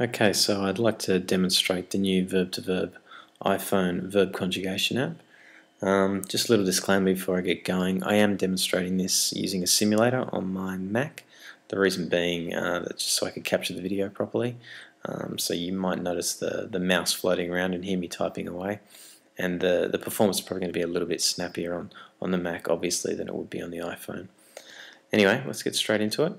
Okay, so I'd like to demonstrate the new Verb2Verbe iPhone verb conjugation app. Just a little disclaimer before I get going. I am demonstrating this using a simulator on my Mac. The reason being that just so I could capture the video properly. So you might notice the mouse floating around and hear me typing away. And the performance is probably going to be a little bit snappier on the Mac, obviously, than it would be on the iPhone. Anyway, let's get straight into it.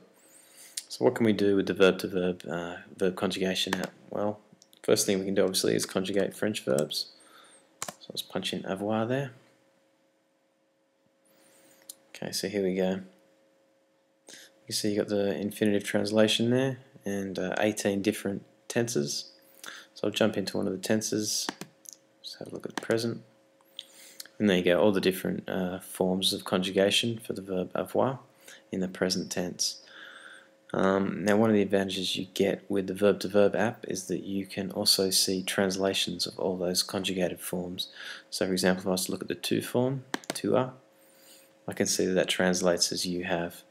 So what can we do with the Verb2Verbe verb conjugation app? Well, first thing we can do obviously is conjugate French verbs. So let's punch in avoir there. Okay, so here we go. You see you got the infinitive translation there and 18 different tenses. So I'll jump into one of the tenses. Just have a look at the present. And there you go, all the different forms of conjugation for the verb avoir in the present tense. Now one of the advantages you get with the Verb2Verbe app is that you can also see translations of all those conjugated forms. So for example, if I was to look at the tu form, tu as, I can see that translates as you have.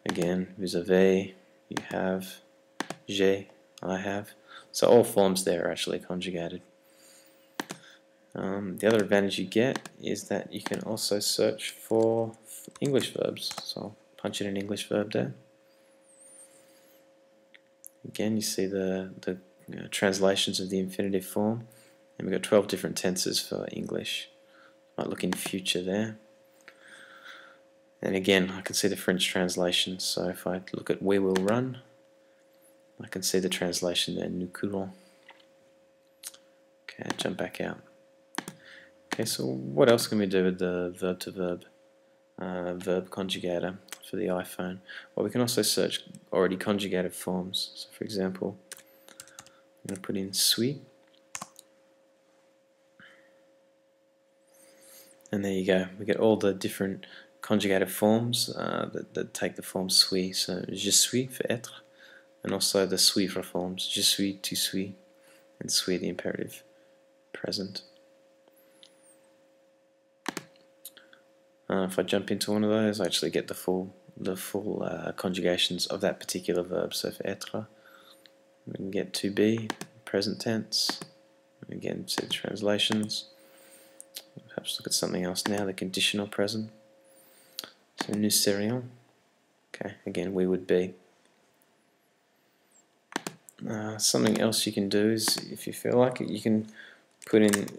Again, vous avez, you have, j'ai, I have. So all forms there are actually conjugated. The other advantage you get is that you can also search for English verbs. So I'll punch in an English verb there. Again, you see the translations of the infinitive form, and we've got 12 different tenses for English. Might look in future there. And again, I can see the French translation. So if I look at we will run, I can see the translation there, nous courons. Okay, jump back out. Okay, so what else can we do with the Verb2Verbe verb conjugator for the iPhone? Well, we can also search already conjugated forms. So for example, I'm going to put in suis, and there you go. We get all the different conjugated forms that take the form suis. So je suis for être, and also the suis for forms je suis, tu suis, and suis the imperative present. If I jump into one of those, I actually get the full conjugations of that particular verb. So for être, we can get to be, present tense. Again, see the translations. Perhaps look at something else now, the conditional present. So nous serions. Okay, again, we would be. Something else you can do is, if you feel like it, you can put in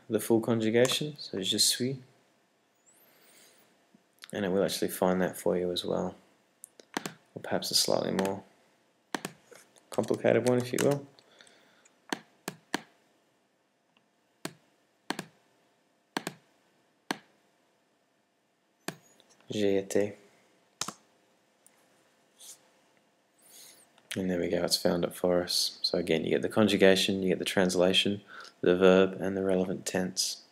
the full conjugation. So je suis. And it will actually find that for you as well, or perhaps a slightly more complicated one, if you will. J'ai été. And there we go, it's found it for us. So again, you get the conjugation, you get the translation, the verb, and the relevant tense.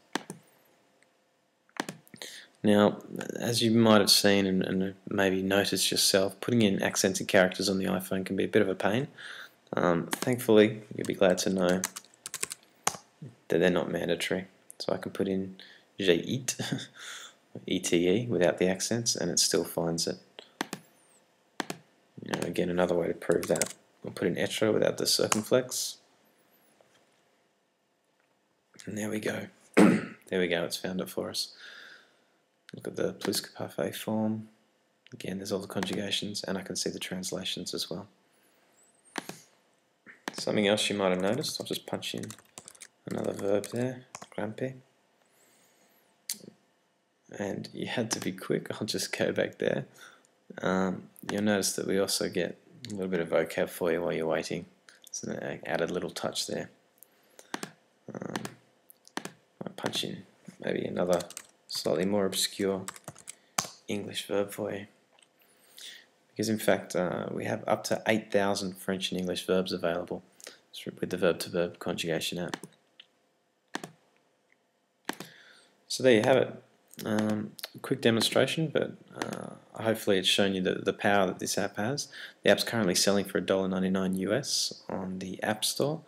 Now, as you might have seen and maybe noticed yourself, putting in accented characters on the iPhone can be a bit of a pain. Thankfully, you'll be glad to know that they're not mandatory. So I can put in j'ai eat, ete, without the accents, and it still finds it. Again, another way to prove that. I'll put in être without the circumflex. And there we go. There we go, it's found it for us. Look at the plus que parfait form. Again, there's all the conjugations, and I can see the translations as well. Something else you might have noticed, I'll just punch in another verb there, grimper. And you had to be quick, I'll just go back there. You'll notice that we also get a little bit of vocab for you while you're waiting. It's an added little touch there. I'll punch in maybe another slightly more obscure English verb for you, because in fact we have up to 8,000 French and English verbs available with the Verb2Verbe conjugation app. So there you have it. A quick demonstration, but hopefully it's shown you the power that this app has. The app's currently selling for $1.99 US on the App Store.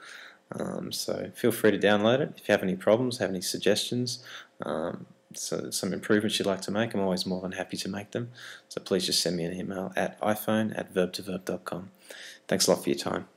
So feel free to download it. If you have any problems, have any suggestions, so some improvements you'd like to make, I'm always more than happy to make them. So please just send me an email at iphone@verb2verbe.com. Thanks a lot for your time.